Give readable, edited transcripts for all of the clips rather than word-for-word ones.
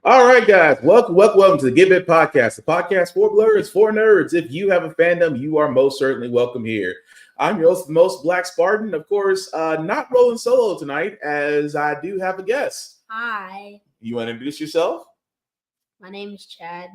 All right, guys, welcome to the Give It Podcast, the podcast for blurs, for nerds. If you have a fandom, you are most certainly welcome here. I'm your host, most Black Spartan, of course, not rolling solo tonight, as I do have a guest. Hi. You want to introduce yourself? My name's Chad.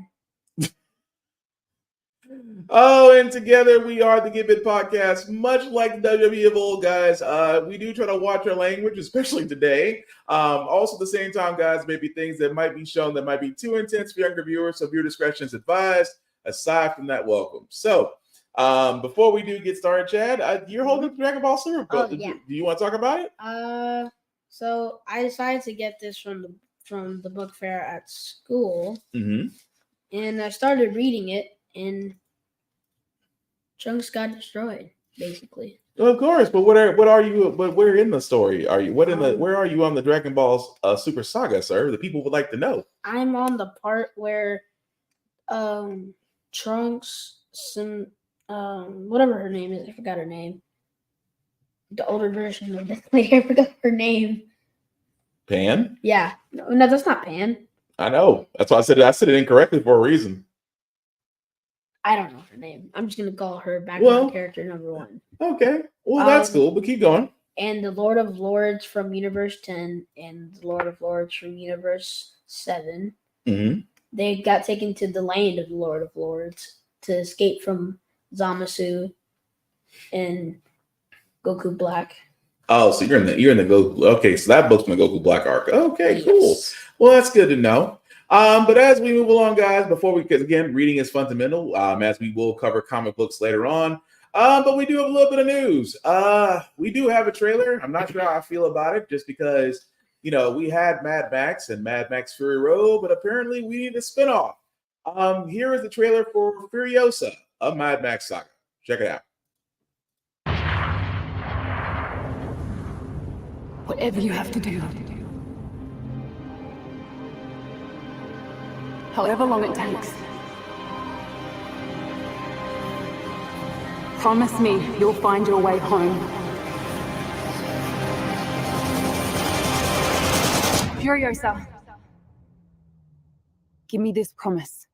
Oh, and together we are the Give It Podcast, much like the WWE of old, guys. We do try to watch our language, especially today. Also, at the same time, guys, maybe things that might be shown that might be too intense for younger viewers, so viewer discretion is advised. Aside from that, welcome. So, before we do get started, Chad, you're holding the Dragon Ball Super. Oh, yeah. Do you want to talk about it? So I decided to get this from the book fair at school, and I started reading it, and Trunks got destroyed, basically. Well, of course, but what are you? But where in the story are you? Where are you on the Dragon Ball Super Saga, sir? The people would like to know. I'm on the part where Trunks, whatever her name is, I forgot her name. The older version of this lady, I forgot her name. Pan? Yeah, no, that's not Pan. I know. That's why I said it incorrectly for a reason. I don't know her name. I'm just gonna call her background character number 1. Okay. Well, that's cool, but keep going. And the Lord of Lords from Universe 10 and the Lord of Lords from Universe 7. They got taken to the land of the Lord of Lords to escape from Zamasu and Goku Black. Oh, so you're in the Goku. Okay, so that book's from the Goku Black arc. Okay, yes. Cool. Well, that's good to know. But as we move along, guys, because again, reading is fundamental, as we will cover comic books later on. But we do have a little bit of news. We do have a trailer. I'm not sure how I feel about it, just because, we had Mad Max and Mad Max Fury Road, but apparently we need a spinoff. Here is the trailer for Furiosa, a Mad Max saga. Check it out. Whatever you have to do. However long it takes. Promise me you'll find your way home. Furiosa. Give me this promise.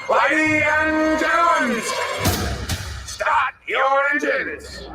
Ladies and gentlemen, start your engines.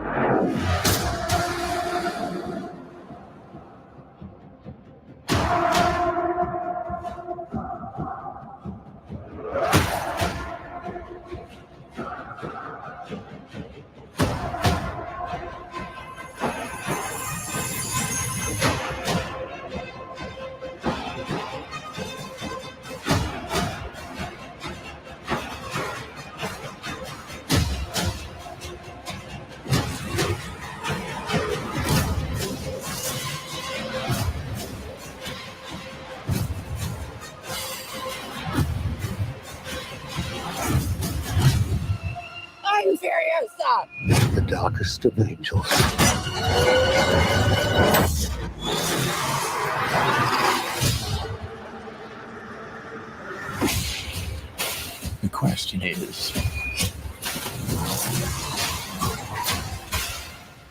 I'm Furiosa! The darkest of angels. question is,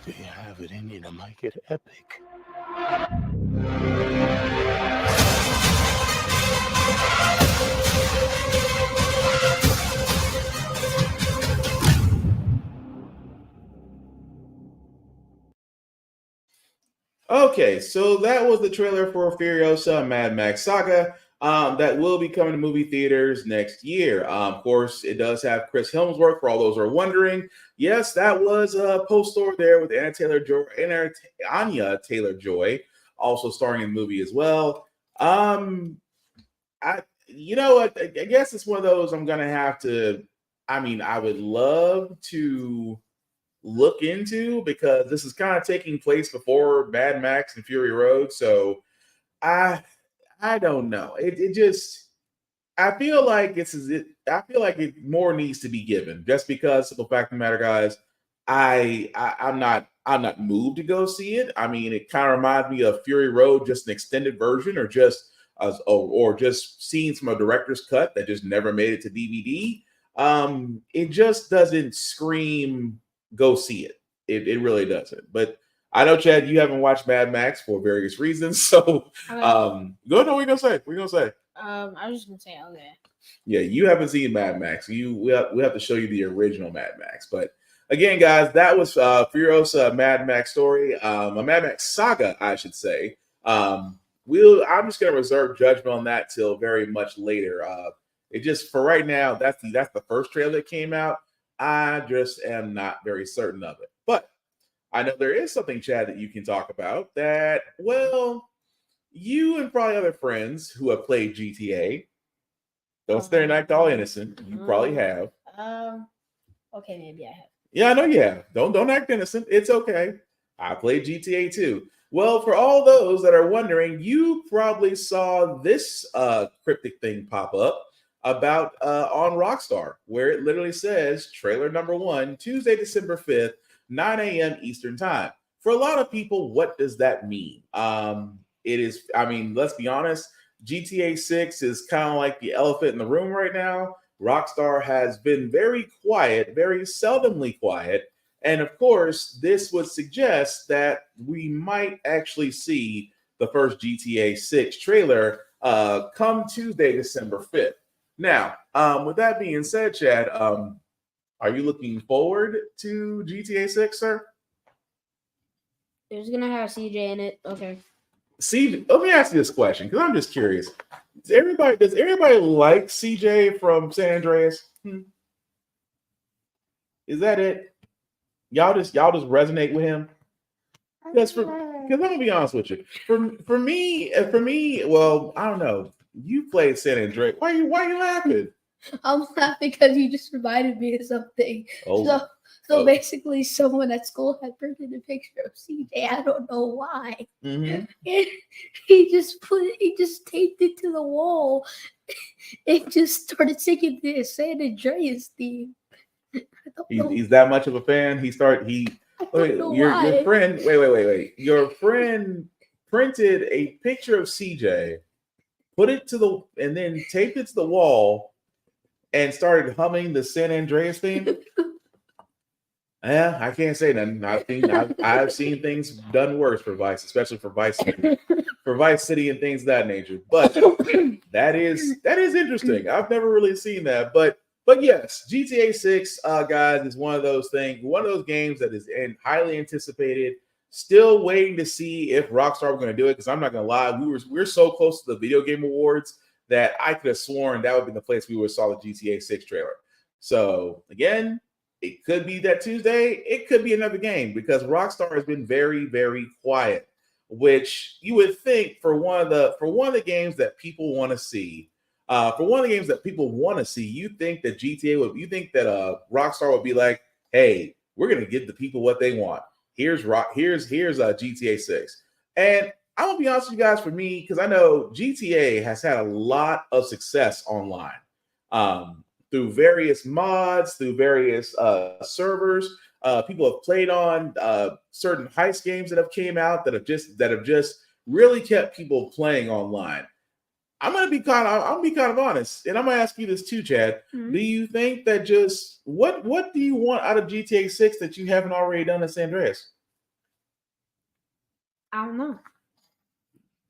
do you have it in you to make it epic? Okay, so that was the trailer for Furiosa Mad Max Saga. That will be coming to movie theaters next year. Of course, it does have Chris Hemsworth. For all those who are wondering, yes, that was a post store there with Anya Taylor Joy, also starring in the movie as well. You know what? I guess it's one of those I'm gonna have to. I mean, I would love to look into because this is kind of taking place before Mad Max and Fury Road. So I I don't know. It just I feel like I feel like it more needs to be given just because of the fact of the matter, guys. I'm not moved to go see it. I mean, it kind of reminds me of Fury Road, just an extended version, or just or just scenes from a director's cut that just never made it to DVD. It just doesn't scream go see it. It really doesn't. But I know, Chad, you haven't watched Mad Max for various reasons. So go no, we're gonna say. We're gonna say. I was just gonna say, okay. Yeah, you haven't seen Mad Max. We have to show you the original Mad Max. But again, guys, that was Furiosa Mad Max story, a Mad Max saga, I should say. I'm just gonna reserve judgment on that till very much later. It just for right now, that's the first trailer that came out. I just am not very certain of it. But I know there is something, Chad, that you can talk about that, well, you and probably other friends who have played GTA. Don't stare and act all innocent. You probably have. Okay, maybe I have. Yeah, I know you have. Don't act innocent. It's okay. I played GTA too. Well, for all those that are wondering, you probably saw this cryptic thing pop up about on Rockstar, where it literally says trailer number 1, Tuesday, December 5th, 9 a.m. Eastern time. For a lot of people, what does that mean? It is, I mean, let's be honest, GTA 6 is kind of like the elephant in the room right now. Rockstar has been very quiet, very seldomly quiet. And of course, this would suggest that we might actually see the first GTA 6 trailer come Tuesday, December 5th. Now, with that being said, Chad, are you looking forward to GTA 6, sir? It's gonna have CJ in it. Okay. See, let me ask you this question because I'm just curious. Does everybody like CJ from San Andreas? Is that it? Y'all just resonate with him? Because I'm gonna be honest with you. For me, well, I don't know. You played San Andreas. Why are you laughing? I'm laughing because you just reminded me of something. Oh. So basically, someone at school had printed a picture of CJ. I don't know why. Mm-hmm. And he just taped it to the wall. It just started singing the San Andreas theme. He's that much of a fan. Your friend. Wait. Your friend printed a picture of CJ, put it and then taped it to the wall, and started humming the San Andreas theme. Yeah, I can't say nothing. I've seen things done worse for Vice, especially for Vice City and things of that nature. But that is interesting. I've never really seen that. But yes, GTA 6, guys, is one of those games that is highly anticipated. Still waiting to see if Rockstar were going to do it, because I'm not going to lie, we're so close to the Video Game Awards that I could have sworn that would be the place we would saw the GTA 6 trailer. So again, it could be that Tuesday. It could be another game because Rockstar has been very, very quiet, which you would think for one of the games that people want to see. You think that Rockstar would be like, hey, we're gonna give the people what they want. Here's GTA 6. And I'm gonna be honest with you guys, for me, because I know GTA has had a lot of success online. Through various mods, through various servers. People have played on certain heist games that have came out that have just really kept people playing online. I'm gonna be kind of honest, and I'm gonna ask you this too, Chad. Mhm. Do you think that just what do you want out of GTA 6 that you haven't already done in San Andreas? I don't know.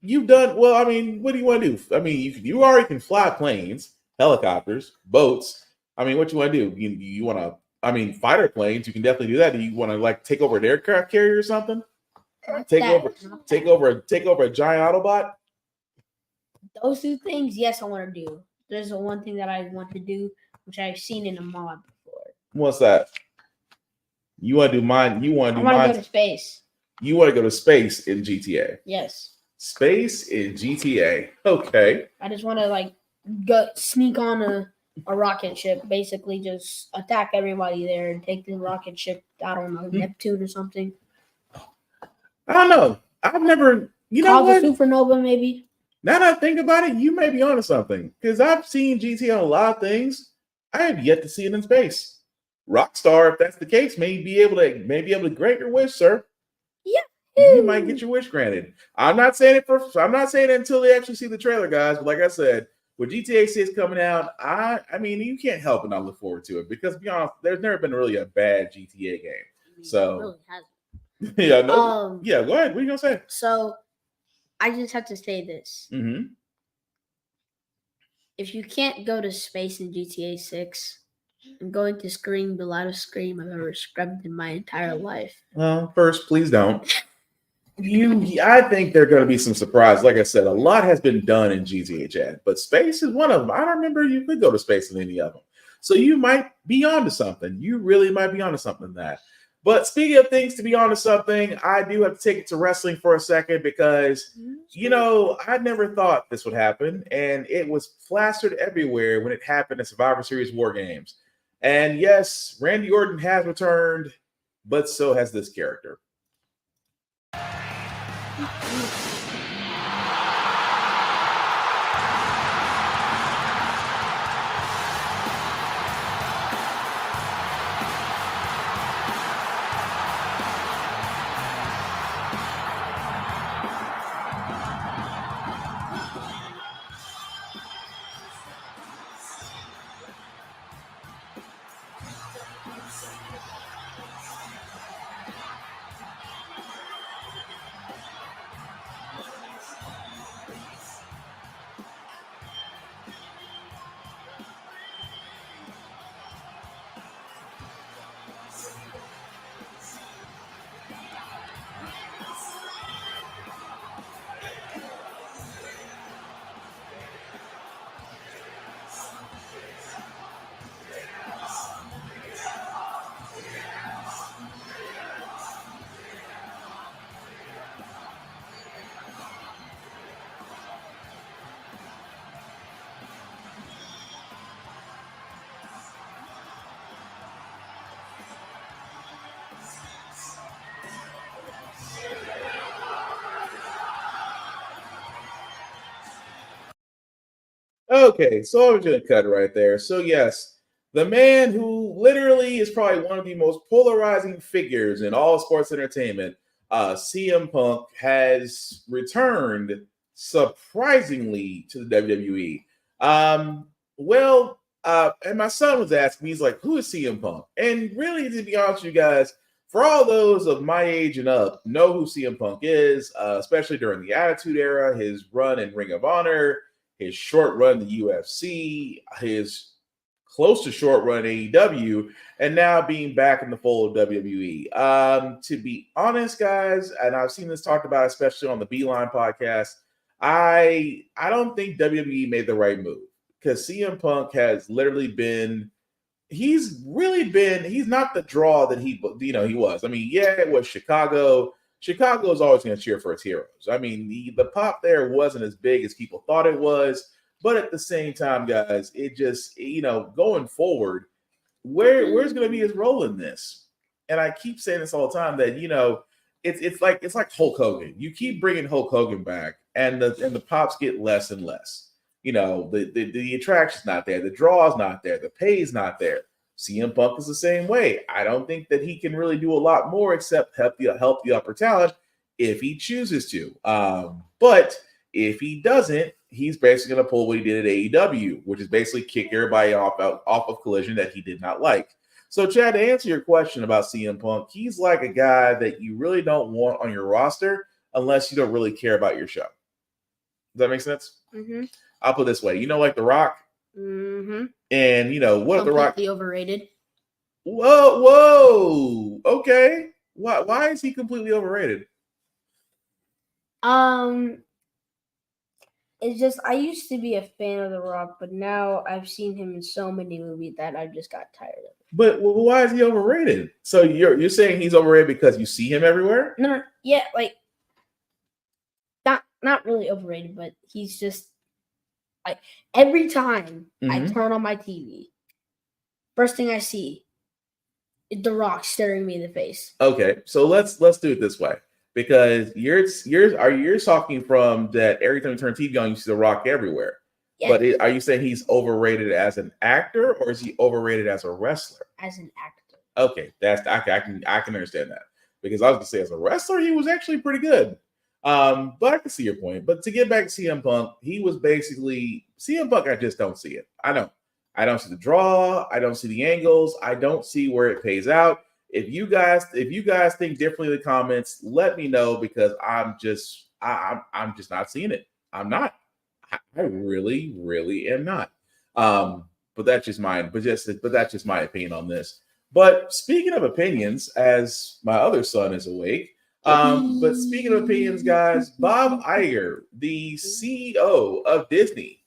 You've done well. I mean, what do you want to do? I mean, you already can fly planes, helicopters, boats. I mean, what you want to do? You want to? I mean, fighter planes. You can definitely do that. Do you want to like take over an aircraft carrier or something? Not Take that, over, not take that. over, take over a giant Autobot. Those two things, yes, I want to do. There's the one thing that I want to do, which I've seen in a mod before. What's that? You want to do mine? You want I to do want to mine? go to space. You want to go to space in GTA? Yes. Space in GTA. Okay. I just want to like go sneak on a rocket ship, basically just attack everybody there and take the rocket ship. I don't know, Neptune or something. I don't know. I've never. You know Cause what? a supernova, maybe. Now that I think about it, you may be onto something. Because I've seen GTA on a lot of things. I have yet to see it in space. Rockstar, if that's the case, may be able to grant your wish, sir. Yeah. You might get your wish granted. I'm not saying it until they actually see the trailer, guys. But like I said, with GTA 6 coming out, I mean, you can't help but not look forward to it because, to be honest, there's never been really a bad GTA game. So, it really hasn't. yeah, no, yeah. Go ahead. What are you gonna say? So, I just have to say this: Mm-hmm. if you can't go to space in GTA 6, I'm going to scream the loudest scream I've ever screamed in my entire life. Well, first, please don't. I think there are going to be some surprise. Like I said, a lot has been done in GTA Chat, but space is one of them. I don't remember you could go to space in any of them. So you might be onto something. You really might be onto something in that. But speaking of things to be onto something, I do have to take it to wrestling for a second because, I never thought this would happen. And it was plastered everywhere when it happened at Survivor Series War Games. And yes, Randy Orton has returned, but so has this character. Okay, so I'm just gonna cut right there. So yes, the man who literally is probably one of the most polarizing figures in all sports entertainment, CM Punk, has returned surprisingly to the WWE. And my son was asking me, he's like, "Who is CM Punk?" And really, to be honest with you guys, for all those of my age and up, know who CM Punk is, especially during the Attitude Era, his run in Ring of Honor, his short run in the UFC, his close to short run AEW, and now being back in the fold of WWE. To be honest, guys, and I've seen this talked about, especially on the Beeline podcast, I don't think WWE made the right move because CM Punk has literally been. He's not the draw that he was. I mean, yeah, it was Chicago. Chicago is always going to cheer for its heroes. I mean, the pop there wasn't as big as people thought it was, but at the same time, guys, it just going forward, where's going to be his role in this? And I keep saying this all the time that it's like Hulk Hogan. You keep bringing Hulk Hogan back, and the pops get less and less. The attraction's not there, the draw's not there, the pay's not there. CM Punk is the same way. I don't think that he can really do a lot more except help the upper talent if he chooses to. But If he doesn't, he's basically going to pull what he did at AEW, which is basically kick everybody off of Collision that he did not like. So, Chad, to answer your question about CM Punk, he's like a guy that you really don't want on your roster unless you don't really care about your show. Does that make sense? Mm-hmm. I'll put it this way. You know, like The Rock? Mm-hmm. And, you know, what The Rock... Completely overrated. Whoa. Okay. Why is he completely overrated? It's just I used to be a fan of The Rock, but now I've seen him in so many movies that I just got tired of it. But why is he overrated? So you're saying he's overrated because you see him everywhere? No, yeah, like not really overrated, but he's just like every time I turn on my TV, first thing I see is The Rock staring me in the face. Okay, so let's do it this way, because you're talking from that every time you turn TV on, you see The Rock everywhere. Yeah. But are you saying he's overrated as an actor, or is he overrated as a wrestler? As an actor. Okay, I can understand that, because I was gonna say as a wrestler he was actually pretty good. But I can see your point. But to get back to CM Punk, he was basically CM Punk. I just don't see it. I don't see the draw. I don't see the angles. I don't see where it pays out. If you guys think differently in the comments, let me know, because I'm just not seeing it. I'm not. I really, really am not. But that's just mine. But that's just my opinion on this. But speaking of opinions, as my other son is awake. But speaking of opinions, guys, Bob Iger, the CEO of Disney,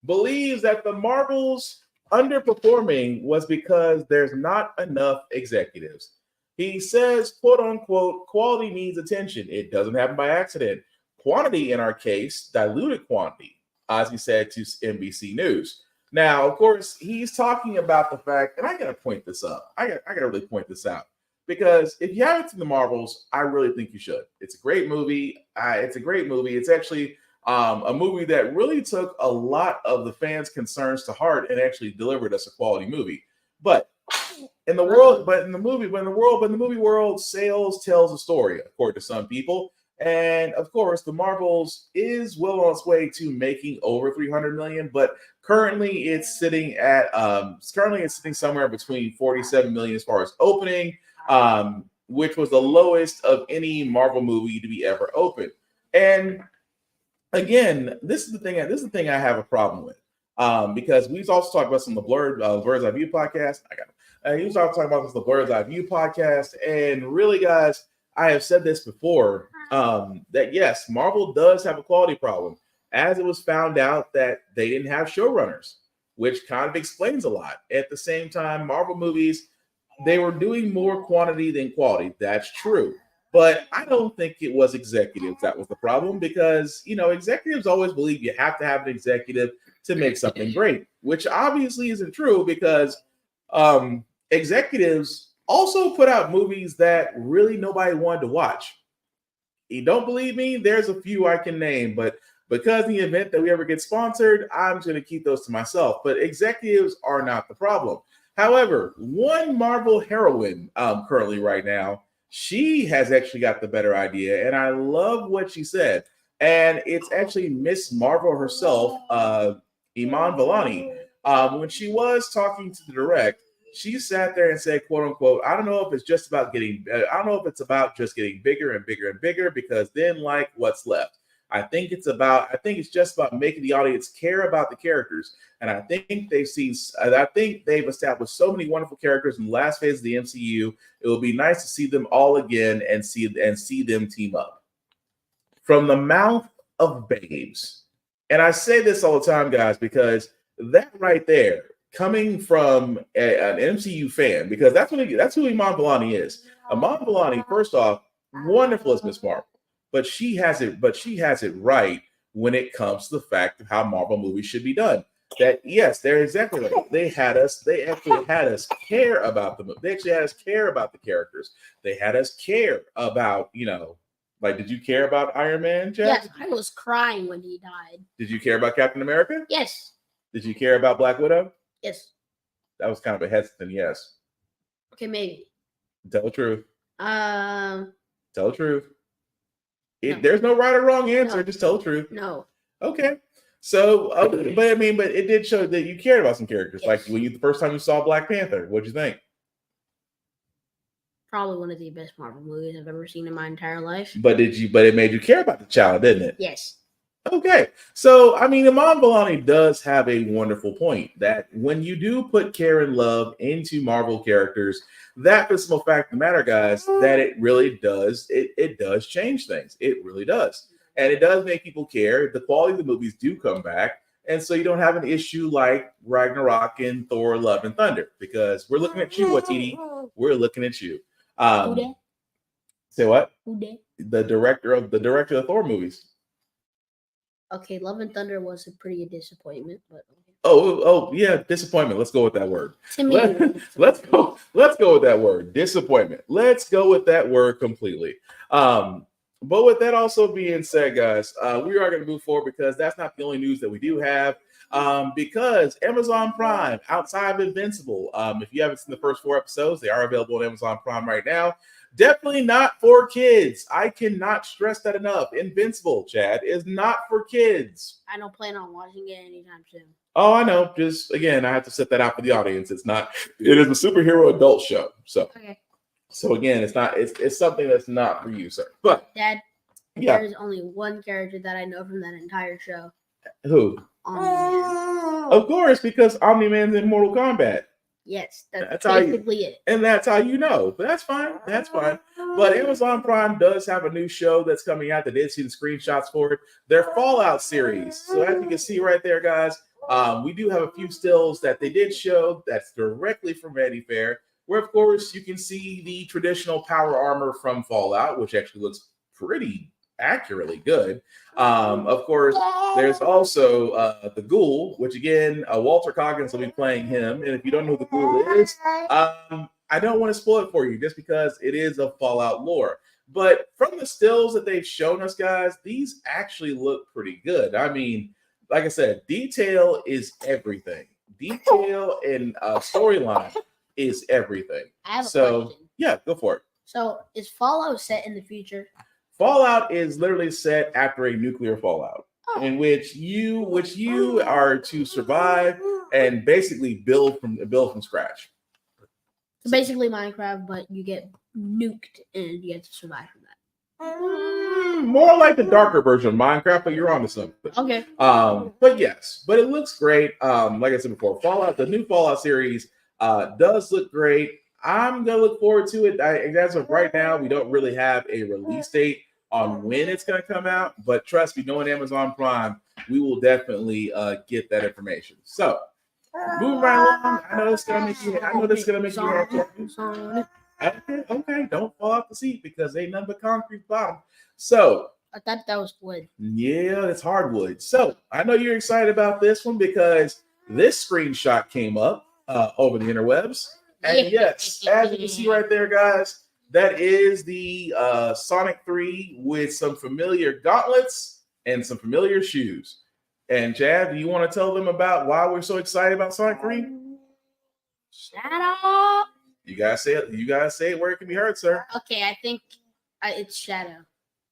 believes that the Marvels underperforming was because there's not enough executives. He says, quote unquote, quality needs attention. It doesn't happen by accident. Quantity, in our case, diluted quantity, as he said to NBC News. Now, of course, he's talking about the fact, and I got to point this up. I got to really point this out. Because if you haven't seen The Marvels, I really think you should. It's a great movie. It's actually a movie that really took a lot of the fans' concerns to heart and actually delivered us a quality movie. But in the movie world, sales tells a story, according to some people. And of course, The Marvels is well on its way to making over 300 million, but currently it's sitting somewhere between 47 million as far as opening. Which was the lowest of any Marvel movie to be ever opened. And again, this is the thing I have a problem with, because we've also talked about some of the Bird's Eye View podcast. He was also talking about this, the Bird's Eye View podcast, and really, guys, I have said this before, that yes, Marvel does have a quality problem, as it was found out that they didn't have showrunners, which kind of explains a lot. At the same time, Marvel movies, they were doing more quantity than quality. That's true. But I don't think it was executives that was the problem, because, executives always believe you have to have an executive to make something great, which obviously isn't true, because executives also put out movies that really nobody wanted to watch. You don't believe me? There's a few I can name, but because in the event that we ever get sponsored, I'm just going to keep those to myself. But executives are not the problem. However, one Marvel heroine currently right now, she has actually got the better idea, and I love what she said. And it's actually Miss Marvel herself, Iman Vellani. When she was talking to the Direct, she sat there and said, quote unquote, I don't know if it's about just getting bigger and bigger and bigger, because then, like, what's left? I think it's just about making the audience care about the characters. And I think they've established so many wonderful characters in the last phase of the MCU. It will be nice to see them all again and see them team up. From the mouth of babes. And I say this all the time, guys, because that right there, coming from an MCU fan, because that's who Iman Vellani is. Iman Vellani, first off, wonderful as Miss Marvel. But she has it right when it comes to the fact of how Marvel movies should be done. That, yes, they're exactly right. They actually had us care about the movie. They actually had us care about the characters. They had us care about, like, did you care about Iron Man, Jack? Yes, I was crying when he died. Did you care about Captain America? Yes. Did you care about Black Widow? Yes. That was kind of a hesitant yes. Okay, maybe. Tell the truth. Tell the truth. No. There's no right or wrong answer. No. Just tell the truth. No. Okay. So, but it did show that you cared about some characters. Yes. Like when the first time you saw Black Panther, what'd you think? Probably one of the best Marvel movies I've ever seen in my entire life. But it made you care about the child, didn't it? Yes. Okay. So, Iman Vellani does have a wonderful point that when you do put care and love into Marvel characters, that the simple fact of the matter, guys, that it really does, it does change things. It really does. And it does make people care. The quality of the movies do come back. And so you don't have an issue like Ragnarok and Thor, Love and Thunder, because we're looking at you, Watiti. We're looking at you. Who that? Say what? Who that? The director of the Thor movies. Okay, Love and Thunder was a pretty disappointment, but okay. Oh, yeah, disappointment. Let's go with that word. To me, Let's go with that word. Disappointment. Let's go with that word completely. But with that also being said, guys, we are going to move forward because that's not the only news that we do have. Because Amazon Prime, outside of Invincible, if you haven't seen the first 4 episodes, they are available on Amazon Prime right now. Definitely not for kids. I cannot stress that enough. Invincible, Chad, is not for kids. I don't plan on watching it anytime soon. Oh, I know. Just again, I have to set that out for the audience. It is a superhero adult show. So, okay. So again, it's something that's not for you, sir. But Dad, yeah, there's only one character that I know from that entire show. Who? Omni-Man. Of course, because Omni-Man's in Mortal Kombat. Yes, that's basically it. And that's how you know. But that's fine. That's fine. But Amazon Prime does have a new show that's coming out. They did see the screenshots for it. Their Fallout series. So as you can see right there, guys, we do have a few stills that they did show that's directly from Vanity Fair, where, of course, you can see the traditional power armor from Fallout, which actually looks pretty accurately good. Of course, there's also the Ghoul, which again, Walter Coggins will be playing him. And if you don't know who the Ghoul is, I don't want to spoil it for you just because it is a Fallout lore. But from the stills that they've shown us, guys, these actually look pretty good. I mean, like I said, detail is everything. Detail and storyline is everything. I have a question. Yeah, go for it. So is Fallout set in the future? Fallout is literally set after a nuclear fallout, in which you are to survive and basically build from scratch. So basically Minecraft, but you get nuked and you have to survive from that. More like the darker version of Minecraft, but you're onto something. Okay. But yes, but it looks great. Like I said before, Fallout, the new Fallout series, does look great. I'm gonna look forward to it. As of right now, we don't really have a release date on when it's going to come out, but trust me, knowing Amazon Prime, we will definitely get that information. So, moving right along, I know this is going to make you happy. Okay, don't fall off the seat because ain't nothing but concrete bottom. So, I thought that was wood. Yeah, it's hardwood. So, I know you're excited about this one because this screenshot came up over the interwebs. And yes, as you can see right there, guys, that is the Sonic 3 with some familiar gauntlets and some familiar shoes. And Chad, do you want to tell them about why we're so excited about Sonic 3? Shadow. You guys say it. You guys say it where it can be heard, sir. Okay, I think it's Shadow.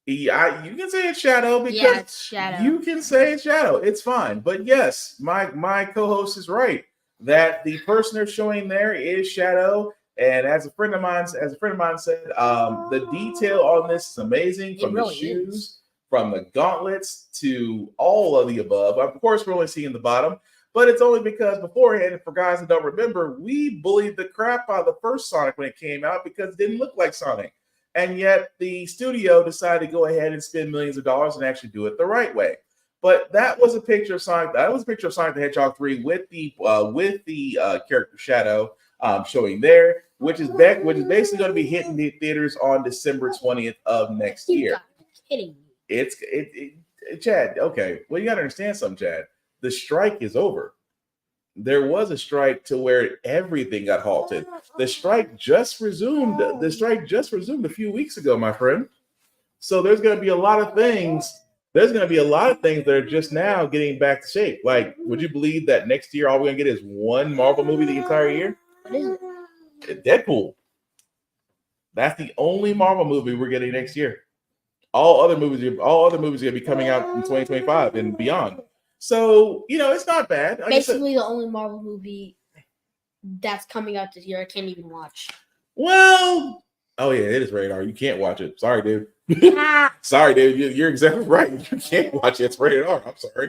Yeah, you can say it's Shadow because it's Shadow. You can say it's Shadow. It's fine. But yes, my co-host is right that the person they're showing there is Shadow. And as a friend of mine said, the detail on this is amazing. From the shoes, from the gauntlets to all of the above. Of course, we're only seeing the bottom, but it's only because beforehand, and for guys that don't remember, we bullied the crap out of the first Sonic when it came out because it didn't look like Sonic. And yet the studio decided to go ahead and spend millions of dollars and actually do it the right way. But that was a picture of Sonic. That was a picture of Sonic the Hedgehog 3 with the character Shadow showing there. Which is basically going to be hitting the theaters on December 20th of next year. Kidding me. It's Chad. Okay, well, you got to understand something, Chad. The strike is over. There was a strike to where everything got halted. The strike just resumed. A few weeks ago, my friend. So there's going to be a lot of things. There's going to be a lot of things that are just now getting back to shape. Like, would you believe that next year all we're going to get is one Marvel movie the entire year? What is it? Deadpool. That's the only Marvel movie we're getting next year. all other movies are going to be coming out in 2025 and beyond. So it's not bad. Like Basically, the only Marvel movie that's coming out this year I can't even watch. Well, oh yeah, it is rated R. You can't watch it. Sorry, dude. Sorry, dude. You're exactly right. You can't watch it. It's rated R. I'm sorry.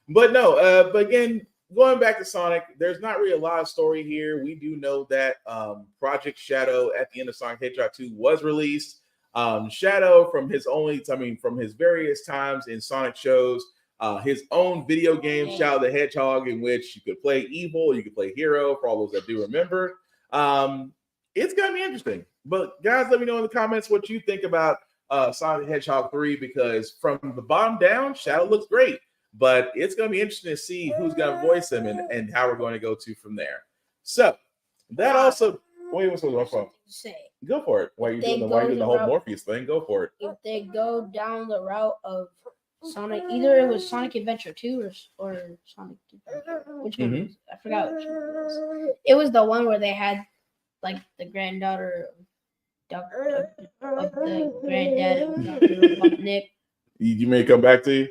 But no. But again, going back to Sonic, there's not really a lot of story here. We do know that Project Shadow at the end of Sonic Hedgehog 2 was released. Shadow from his various times in Sonic shows, his own video game, Shadow the Hedgehog, in which you could play evil, you could play hero, for all those that do remember. It's gonna be interesting. But guys, let me know in the comments what you think about Sonic the Hedgehog 3, because from the bottom down, Shadow looks great. But it's gonna be interesting to see who's gonna voice him and how we're going to go to from there. So that also what's going on? Say. Go for it. Why are you doing the whole Morpheus thing? Go for it. If they go down the route of Sonic, either it was Sonic Adventure 2 or Sonic Adventure. Which one was it? I forgot which one it was. It was the one where they had like the granddaughter of the granddad of Dr. Robotnik. You may come back to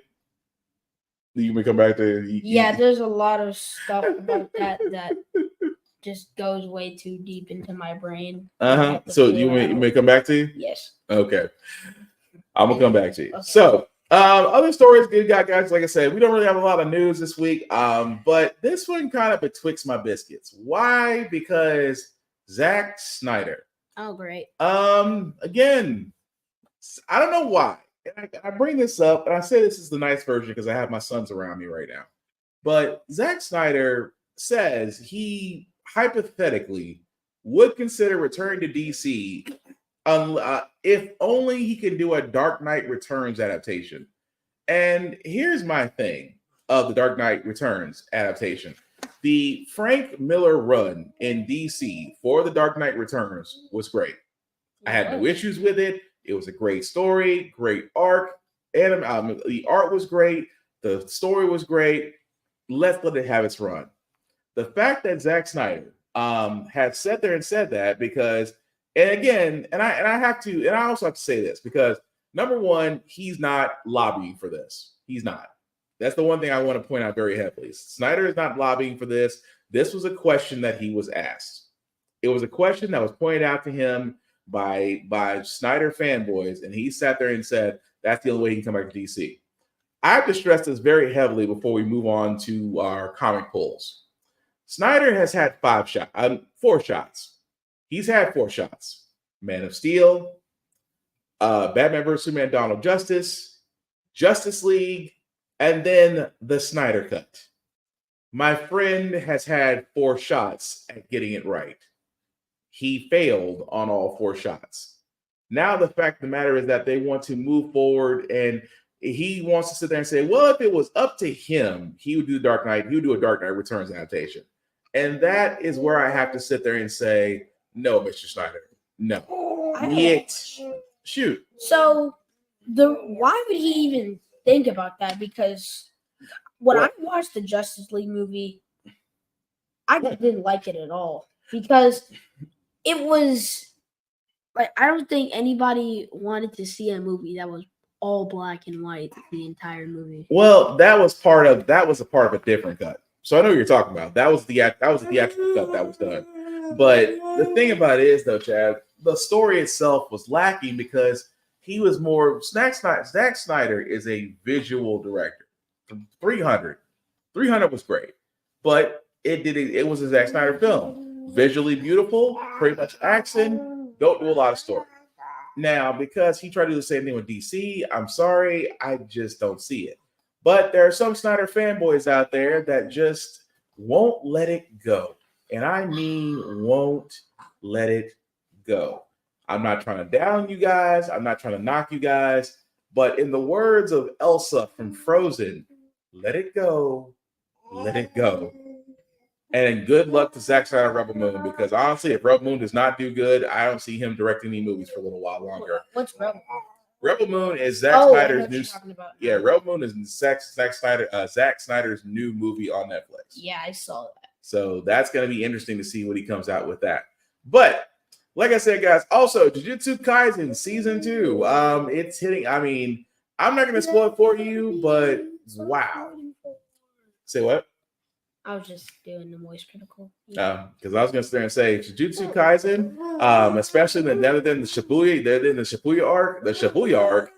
you may come back to yeah, there's a lot of stuff about that just goes way too deep into my brain. So you may come back to you? Yes. Okay. I'm gonna come back to you. Okay. So other stories, good guys. Like I said, we don't really have a lot of news this week. But this one kind of betwixt my biscuits. Why? Because Zack Snyder. Oh, great. Again, I don't know why. And I bring this up, and I say this is the nice version because I have my sons around me right now. But Zack Snyder says he hypothetically would consider returning to DC if only he can do a Dark Knight Returns adaptation. And here's my thing of the Dark Knight Returns adaptation. The Frank Miller run in DC for the Dark Knight Returns was great. I had no issues with it. It was a great story, great arc. And the art was great. The story was great. Let's let it have its run. The fact that Zack Snyder has sat there and said that because, and again, I also have to say this because number one, he's not lobbying for this. He's not. That's the one thing I want to point out very heavily. Snyder is not lobbying for this. This was a question that he was asked. It was a question that was pointed out to him by Snyder fanboys, and he sat there and said, that's the only way he can come back to DC. I have to stress this very heavily before we move on to our comic polls. Snyder has had 4 shots. He's had 4 shots. Man of Steel, Batman vs. Superman, Dawn of Justice, Justice League, and then the Snyder Cut. My friend has had 4 shots at getting it right. He failed on all 4 shots. Now the fact of the matter is that they want to move forward, and he wants to sit there and say, well, if it was up to him, he would do Dark Knight. He would do a Dark Knight Returns adaptation. And that is where I have to sit there and say, no, Mr. Snyder, no. Shoot. So why would he even think about that? Because when I watched the Justice League movie, I didn't like it at all because it was like I don't think anybody wanted to see a movie that was all black and white the entire movie. Well, that was a part of a different cut. So I know what you're talking about. That was the theatrical cut that was done. But the thing about it is, though, Chad, the story itself was lacking because he was more. Zack Snyder is a visual director. 300 was great, but it was a Zack Snyder film. Visually beautiful, pretty much action. Don't do a lot of story. Now, because he tried to do the same thing with DC, I'm sorry, I just don't see it. But there are some Snyder fanboys out there that just won't let it go. And I mean won't let it go. I'm not trying to down you guys. I'm not trying to knock you guys. But in the words of Elsa from Frozen, let it go. Let it go. And good luck to Zack Snyder Rebel Moon, because honestly, if Rebel Moon does not do good, I don't see him directing any movies for a little while longer. What's Rebel Moon? Rebel Moon is Zack Snyder's new. Yeah, Rebel Moon is Zack Snyder's new movie on Netflix. Yeah, I saw that. So that's going to be interesting to see what he comes out with that. But like I said, guys, also Jujutsu Kaisen season 2. It's hitting. I mean, I'm not gonna spoil it for you, but wow. Say what? I was just doing the moist critical. Because I was gonna sit there and say Jujutsu Kaisen, especially the Shibuya arc.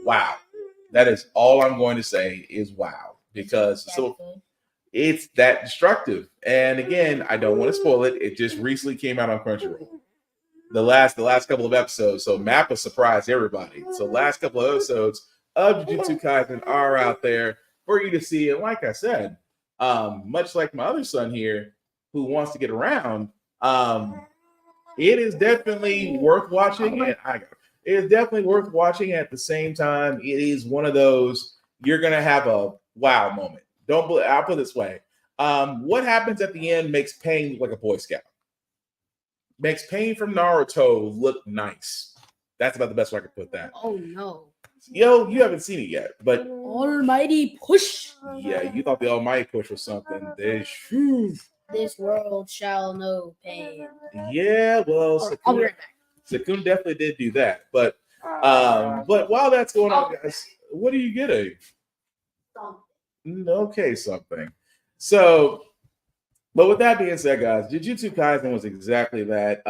Wow, that is all I'm going to say is wow, because it's that destructive. And again, I don't want to spoil it. It just recently came out on Crunchyroll. The last couple of episodes, so Mappa surprised everybody. So last couple of episodes of Jujutsu Kaisen are out there for you to see. And like I said, much like my other son here, who wants to get around, it is definitely worth watching. And it is definitely worth watching. At the same time, it is one of those you're gonna have a wow moment. I'll put it this way. What happens at the end makes Pain look like a Boy Scout. Makes Pain from Naruto look nice. That's about the best way I could put that. Oh no. Yo, you haven't seen it yet, but Almighty push. Yeah, you thought the Almighty push was something. This world shall know pain. Yeah, well, I'll be right back. Sakun definitely did do that. But while that's going on, guys, what are you getting? Okay, something. So, but with that being said, guys, Jujutsu Kaisen was exactly that.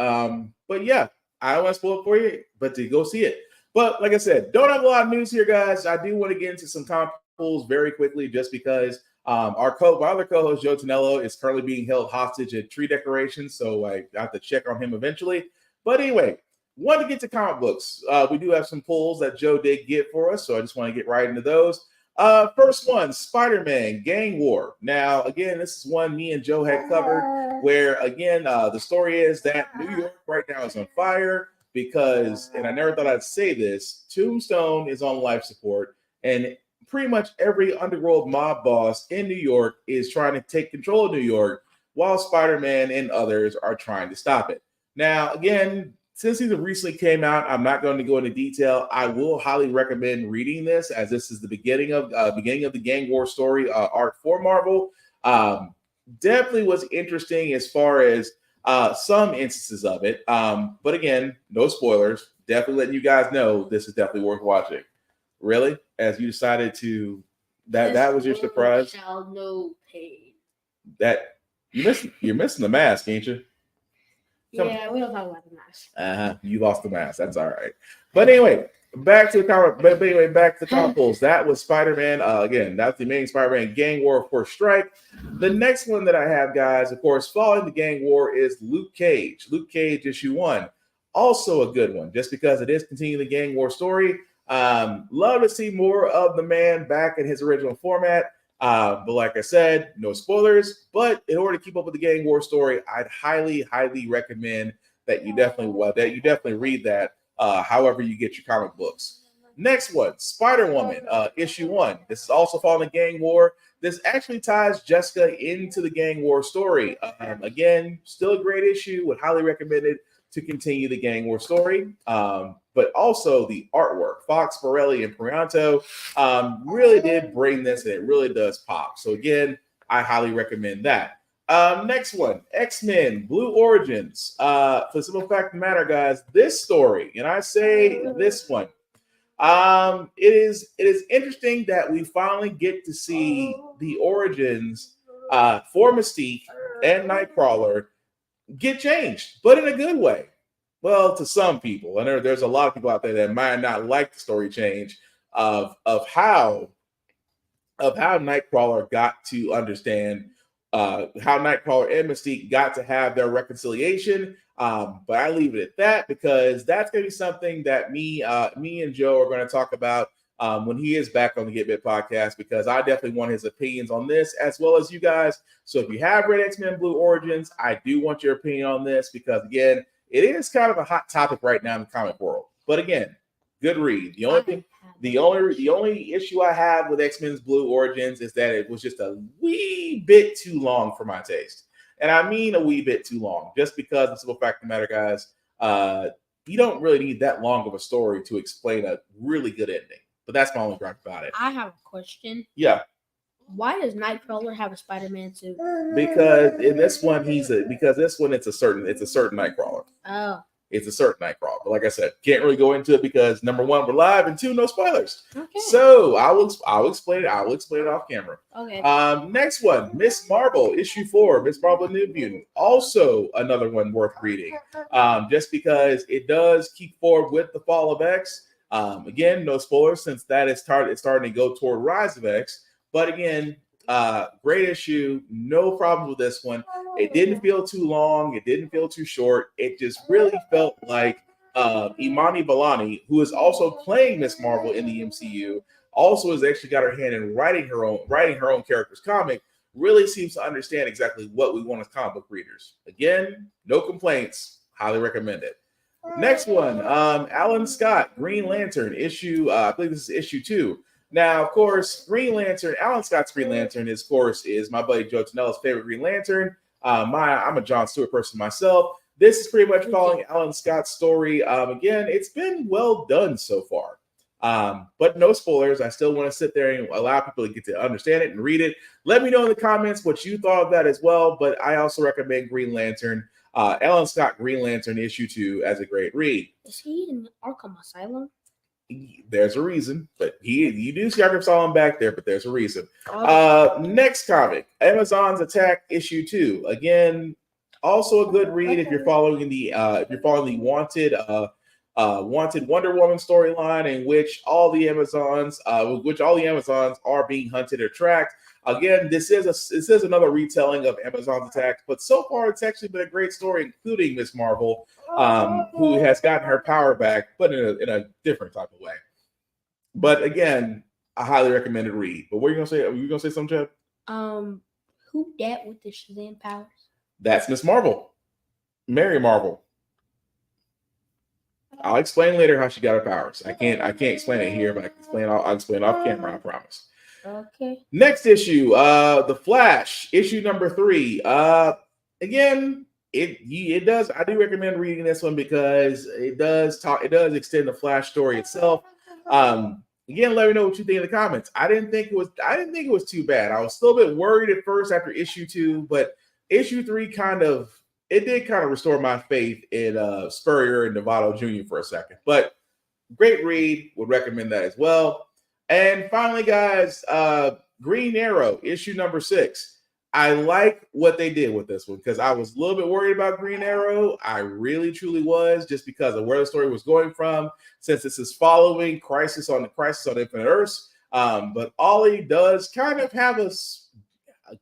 But yeah, I don't want to spoil it for you, but to go see it. But like I said, don't have a lot of news here, guys. I do want to get into some comic pulls very quickly, just because my other co-host Joe Tonello is currently being held hostage at tree decorations, so I have to check on him eventually. But anyway, want to get to comic books. We do have some pulls that Joe did get for us, so I just want to get right into those. First one, Spider-Man Gang War. Now, again, this is one me and Joe had covered, where again, the story is that New York right now is on fire because, and I never thought I'd say this, Tombstone is on life support, and pretty much every underworld mob boss in New York is trying to take control of New York, while Spider-Man and others are trying to stop it. Now, again, since these recently came out, I'm not going to go into detail. I will highly recommend reading this, as this is the beginning of the Gang War story arc for Marvel. Definitely was interesting as far as some instances of it. But again, no spoilers. Definitely letting you guys know this is definitely worth watching. Really? As you decided to that was your surprise? Shall know pain. That you're missing the mask, ain't you? Yeah, we don't talk about the mask. You lost the mask. That's all right. But anyway, back to the comic pulls. That was Spider-Man. Again, that's the main Spider-Man Gang War, of course, strike. The next one that I have, guys, of course, following the Gang War is Luke Cage. Luke Cage issue 1. Also a good one, just because it is continuing the Gang War story. Love to see more of the man back in his original format. But like I said, no spoilers. But in order to keep up with the Gang War story, I'd highly recommend that you definitely read that. However you get your comic books. Next one, Spider-Woman, issue 1. This is also following the Gang War. This actually ties Jessica into the Gang War story. Again, still a great issue. Would highly recommend it to continue the Gang War story. But also the artwork. Fox, Borelli, and Prianto really did bring this, and it really does pop. So again, I highly recommend that. Next one, X-Men Blue Origins. For the simple fact of the matter, guys, this story, and I say this one, it is interesting that we finally get to see the origins for Mystique and Nightcrawler get changed, but in a good way. Well, to some people, and there's a lot of people out there that might not like the story change of how Nightcrawler got to understand how Nightcrawler and Mystique got to have their reconciliation. But I leave it at that, because that's going to be something that me and Joe are going to talk about when he is back on the Get Bit podcast, because I definitely want his opinions on this, as well as you guys. So if you have read X-Men Blue Origins, I do want your opinion on this, because again, it is kind of a hot topic right now in the comic world. But again, good read. The only issue I have with X-Men's Blue Origins is that it was just a wee bit too long for my taste. And I mean a wee bit too long, just because the simple fact of the matter, guys, you don't really need that long of a story to explain a really good ending. But that's my only gripe about it. I have a question. Yeah. Why does Nightcrawler have a Spider-Man suit? Because in this one it's a certain Nightcrawler. Oh. It's a certain Nightcrawler. But like I said, can't really go into it because number one, we're live, and two, no spoilers. Okay. So I'll explain it. I will explain it off camera. Okay. Next one, Miss Marvel, issue 4, Miss Marvel New Mutant. Also another one worth reading. Just because it does keep forward with the Fall of X. Again, no spoilers since that is it's starting to go toward Rise of X. But again, great issue. No problem with this one. It didn't feel too long. It didn't feel too short. It just really felt like Imani Balani, who is also playing Miss Marvel in the MCU, also has actually got her hand in writing her own character's comic, really seems to understand exactly what we want as comic book readers. Again, no complaints. Highly recommend it. Next one, Alan Scott, Green Lantern, issue, I believe this is issue 2. Now, of course, Alan Scott's Green Lantern is my buddy Joe Tonello's favorite Green Lantern. I'm a John Stewart person myself. This is pretty much following Alan Scott's story. Again, it's been well done so far. But no spoilers. I still want to sit there and allow people to get to understand it and read it. Let me know in the comments what you thought of that as well. But I also recommend Green Lantern, Alan Scott Green Lantern issue 2 as a great read. Is he in Arkham Asylum? There's a reason, but you do see Arkham Asylum back there, but there's a reason. Next comic, Amazon's Attack issue 2. Again, also a good read if you're following the wanted Wonder Woman storyline in which all the Amazons are being hunted or tracked. Again, this is another retelling of Amazon's Attack, but so far it's actually been a great story, including Miss Marvel, who has gotten her power back, but in a different type of way. But again, a highly recommended read. But what are you gonna say? Are you gonna say something, Chad? Who dat with the Shazam powers? That's Miss Marvel, Mary Marvel. I'll explain later how she got her powers. I can't explain it here, but I'll explain off camera, I promise. Okay. Next issue, The Flash, issue number 3. Again, it does. I do recommend reading this one because it does extend the Flash story itself. Again, let me know what you think in the comments. I didn't think it was too bad. I was still a bit worried at first after issue 2, but issue 3 did kind of restore my faith in Spurrier and Novato Jr. for a second. But great read, would recommend that as well. And finally, guys, Green Arrow, issue number 6. I like what they did with this one because I was a little bit worried about Green Arrow. I really, truly was, just because of where the story was going from, since this is following Crisis on Infinite Earths. But Ollie does kind of have a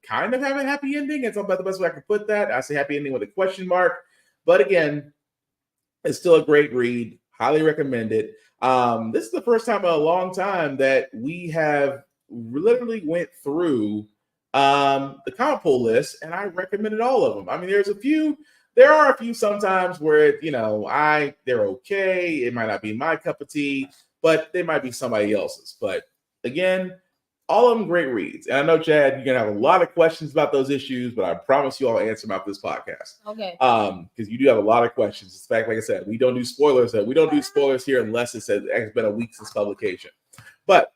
happy ending. It's about the best way I could put that. I say happy ending with a question mark. But again, it's still a great read. Highly recommend it. This is the first time in a long time that we have literally went through the comic pool list, and I recommended all of them. I mean, there are a few sometimes where, they're okay. It might not be my cup of tea, but they might be somebody else's. But again, all of them great reads. And I know, Chad, you're going to have a lot of questions about those issues, but I promise you I'll answer them after this podcast. Okay. Because you do have a lot of questions. In fact, like I said, we don't do spoilers. We don't do spoilers here unless it's been a week since publication. But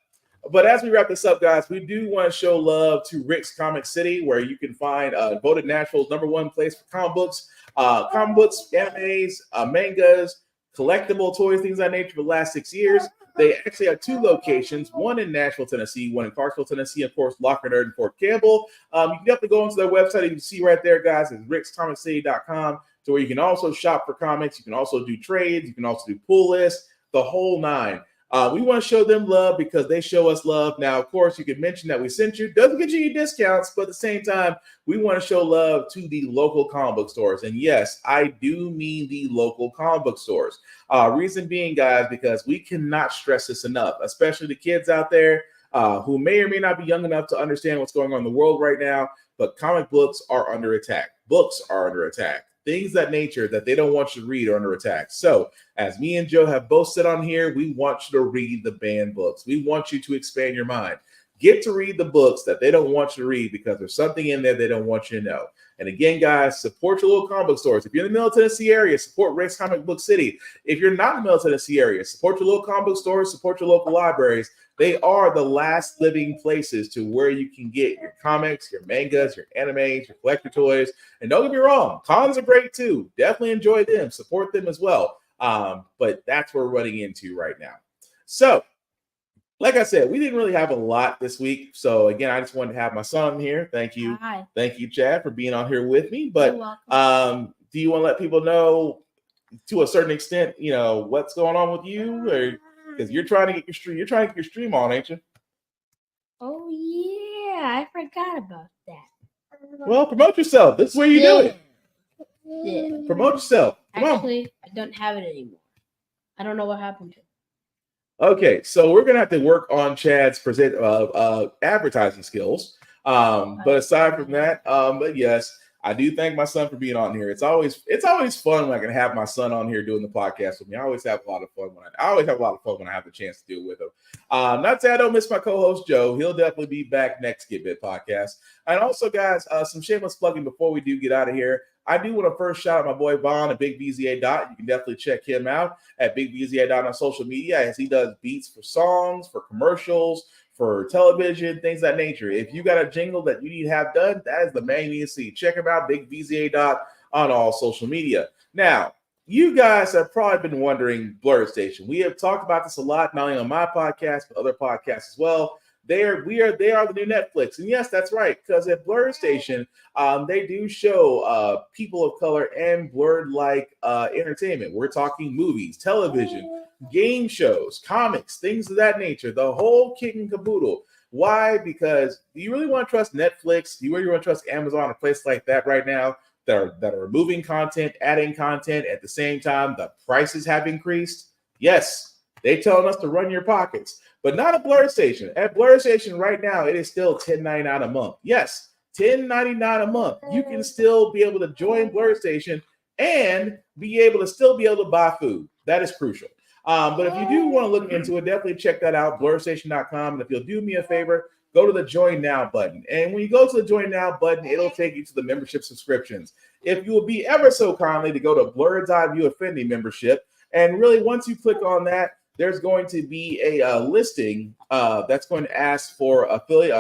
as we wrap this up, guys, we do want to show love to Rick's Comic City, where you can find voted Nashville's #1 place for comic books, animes, mangas, collectible toys, things of that nature for the last 6 years. They actually have 2 locations, one in Nashville, Tennessee, one in Clarksville, Tennessee, of course, Locker Nerd and Fort Campbell. You can definitely go into their website. You can see right there, guys, it's rickscomiccity.com, to where you can also shop for comics. You can also do trades. You can also do pull lists, the whole 9. We want to show them love because they show us love. Now, of course, you can mention that we sent you. Doesn't get you any discounts, but at the same time, we want to show love to the local comic book stores. And yes, I do mean the local comic book stores. Reason being, guys, because we cannot stress this enough, especially the kids out there who may or may not be young enough to understand what's going on in the world right now. But comic books are under attack. Books are under attack. Things that nature that they don't want you to read are under attack. So as me and Joe have both said on here, we want you to read the banned books. We want you to expand your mind. get to read the books that they don't want you to read because there's something in there they don't want you to know. And again, guys, support your local comic book stores. If you're in the Middle Tennessee area, support Rick's Comic Book City. If you're not in the Middle Tennessee area, support your local comic book stores, support your local libraries. They are the last living places to where you can get your comics, your mangas, your animes, your collector toys. And don't get me wrong, cons are great too. Definitely enjoy them, support them as well. But that's what we're running into right now. So, like I said, we didn't really have a lot this week. So again, I just wanted to have my son here. Thank you. Hi. Thank you, Chad, for being on here with me. But You're welcome. do you want to let people know to a certain extent, what's going on with you? Or because you're trying to get your stream on, ain't you? Oh yeah, I forgot about that. Well, promote yourself. This is where you do it. Yeah. Promote yourself. Come on. Actually, I don't have it anymore. I don't know what happened to it. Okay, so we're gonna have to work on Chad's advertising skills. But aside from that, but yes, I do thank my son for being on here. It's always fun when I can have my son on here doing the podcast with me. I always have a lot of fun when I have the chance to do it with him. Not that I don't miss my co-host Joe. He'll definitely be back next Get Bit podcast. And also, guys, some shameless plugging before we do get out of here. I do want to first shout out my boy Vaughn at Big BZA Dot. You can definitely check him out at Big BZA Dot on social media as he does beats for songs, for commercials, for television, things of that nature. If you got a jingle that you need to have done, that is the man you need to see. Check him out, Big BZA Dot on all social media. Now, you guys have probably been wondering Blurred Station. We have talked about this a lot, not only on my podcast, but other podcasts as well. They are the new Netflix. And yes, that's right, because at Blurred Station, they do show people of color and blurred-like entertainment. We're talking movies, television, game shows, comics, things of that nature, the whole kit and caboodle. Why? Because do you really want to trust Netflix? Do you really want to trust Amazon, a place like that right now that are removing content, adding content at the same time the prices have increased? Yes, they telling us to run your pockets. But not at Blurred Station. At Blurred Station right now, it is still $10.99 a month. Yes, $10.99 a month. You can still be able to join Blurred Station and be able to buy food. That is crucial. But if you do want to look into it, definitely check that out, blurredstation.com. And if you'll do me a favor, go to the Join Now button. And when you go to the Join Now button, it'll take you to the membership subscriptions. If you will be ever so kindly to go to Blurred's Eye View Affinity membership, and really once you click on that, there's going to be a listing that's going to ask for Affinity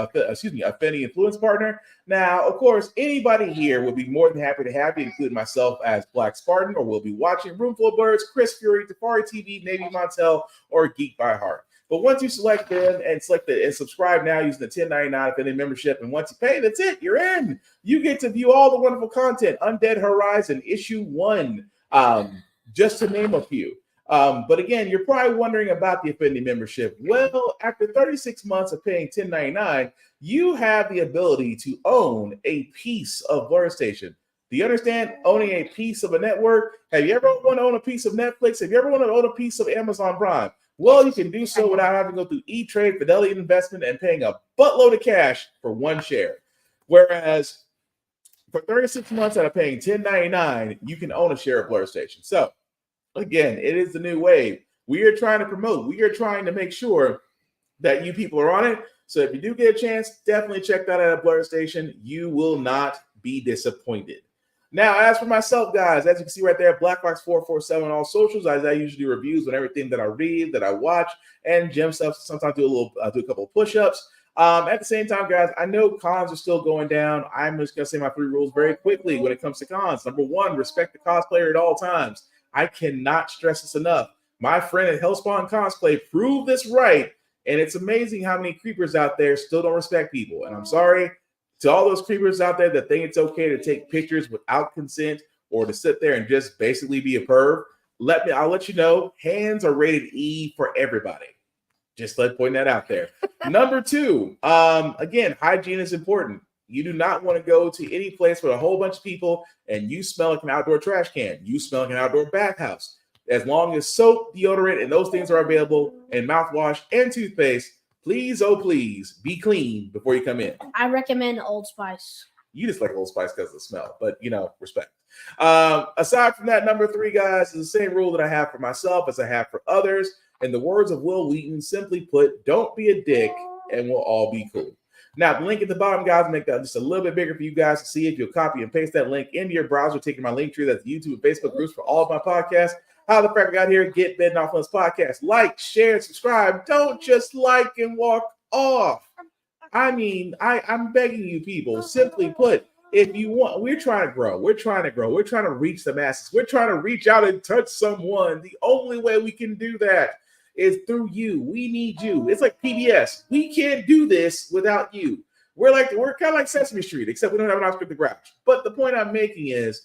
Influence Partner. Now, of course, anybody here would be more than happy to have you, including myself as Black Spartan, or we'll be watching Roomful of Birds, Chris Fury, Tafari TV, Navy Montel, or Geek by Heart. But once you select them and subscribe now using the $10.99 Affinity membership, and once you pay, that's it. You're in. You get to view all the wonderful content. Undead Horizon Issue 1, just to name a few. But again, you're probably wondering about the Affinity membership. Well, after 36 months of paying $10.99, you have the ability to own a piece of Blurred Station. Do you understand owning a piece of a network? Have you ever wanted to own a piece of Netflix? Have you ever wanted to own a piece of Amazon Prime? Well, you can do so without having to go through E-Trade, Fidelity Investment, and paying a buttload of cash for one share. Whereas for 36 months out of paying $10.99, you can own a share of Blurred Station. So again, it is the new wave. We are trying to promote. We are trying to make sure that you people are on it. So if you do get a chance, definitely check that out at Blurred Station. You will not be disappointed. Now, as for myself, guys, as you can see right there, BlackFox447 on all socials. As I usually do reviews on everything that I read, that I watch, and gym stuff. Sometimes do a couple of push-ups. At the same time, guys, I know cons are still going down. I'm just gonna say my 3 rules very quickly when it comes to cons. Number 1, respect the cosplayer at all times. I cannot stress this enough. My friend at Hellspawn Cosplay proved this right, and it's amazing how many creepers out there still don't respect people. And I'm sorry to all those creepers out there that think it's okay to take pictures without consent or to sit there and just basically be a perv. I'll let you know, hands are rated E for everybody. Just point that out there. Number 2, again, hygiene is important. You do not want to go to any place with a whole bunch of people and you smell like an outdoor trash can. You smell like an outdoor bathhouse. As long as soap, deodorant, and those things are available, and mouthwash and toothpaste, please, oh please, be clean before you come in. I recommend Old Spice. You just like Old Spice because of the smell, but respect. Aside from that, number 3, guys, is the same rule that I have for myself as I have for others. In the words of Will Wheaton, simply put, don't be a dick and we'll all be cool. Now, the link at the bottom, guys, make that just a little bit bigger for you guys to see. If you'll copy and paste that link into your browser, taking my link tree, that's YouTube and Facebook groups for all of my podcasts. How the Frack got here, Get Bitten Off on this podcast. Like, share, subscribe. Don't just like and walk off. I mean, I'm begging you people, simply put, if you want, we're trying to grow. We're trying to reach the masses. We're trying to reach out and touch someone. The only way we can do that is through you. We need you. It's like PBS. We can't do this without you. We're kind of like Sesame Street, except we don't have an unscripted garage. But the point I'm making is,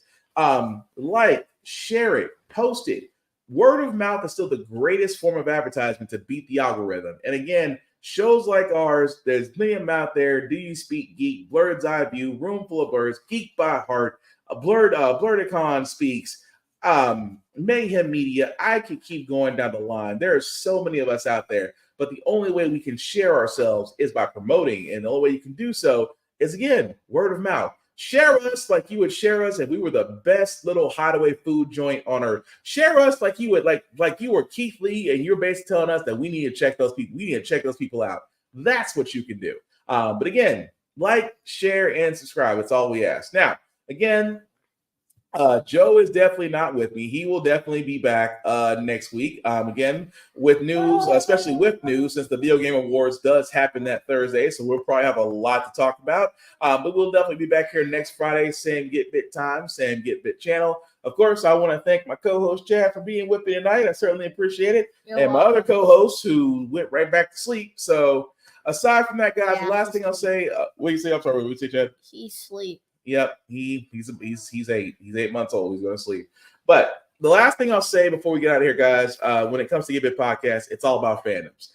like, share it, post it. Word of mouth is still the greatest form of advertisement to beat the algorithm. And again, shows like ours, there's many of them out there. Do You Speak Geek, Blurred's Eye View, Room Full of Birds, Geek by Heart, Blurdicon Speaks, Mayhem Media. I could keep going down the line. There are so many of us out there, but the only way we can share ourselves is by promoting. And the only way you can do so is, again, word of mouth. Share us like you would share us if we were the best little hideaway food joint on earth. Share us like you would like you were Keith Lee and you're basically telling us that we need to check those people. We need to check those people out. That's what you can do. But again, like, share, and subscribe. That's all we ask. Now, again, Joe is definitely not with me. He will definitely be back next week. Again, with news, especially with news, since the Video Game Awards does happen that Thursday. So we'll probably have a lot to talk about. But we'll definitely be back here next Friday. Same Get Bit time, same Get Bit channel. Of course, I want to thank my co-host Chad for being with me tonight. I certainly appreciate it. And my other co-host who went right back to sleep. So aside from that, guys, the last thing I'll say, what do you say? I'm sorry, what do you say, Chad? He's asleep. Yep, he's 8. He's 8 months old. He's going to sleep. But the last thing I'll say before we get out of here, guys, when it comes to Get Bit Podcast, it's all about fandoms.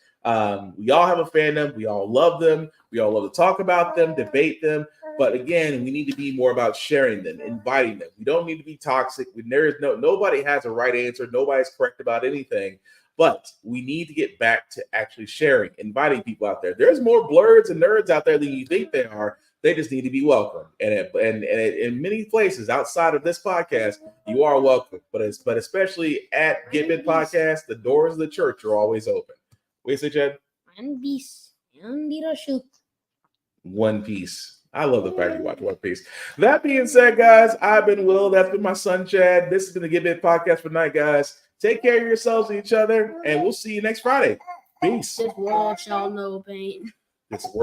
We all have a fandom. We all love them. We all love to talk about them, debate them. But again, we need to be more about sharing them, inviting them. We don't need to be toxic. Nobody has a right answer. Nobody's correct about anything. But we need to get back to actually sharing, inviting people out there. There's more blurs and nerds out there than you think there are. They just need to be welcome. And in many places outside of this podcast, you are welcome. But especially at Get Bit Podcast, the doors of the church are always open. What do you say, Chad? One Piece. I love the fact you watch One Piece. That being said, guys, I've been Will. That's been my son, Chad. This has been the Get Bit Podcast for tonight, guys. Take care of yourselves and each other, and we'll see you next Friday. Peace. This world shall know pain. This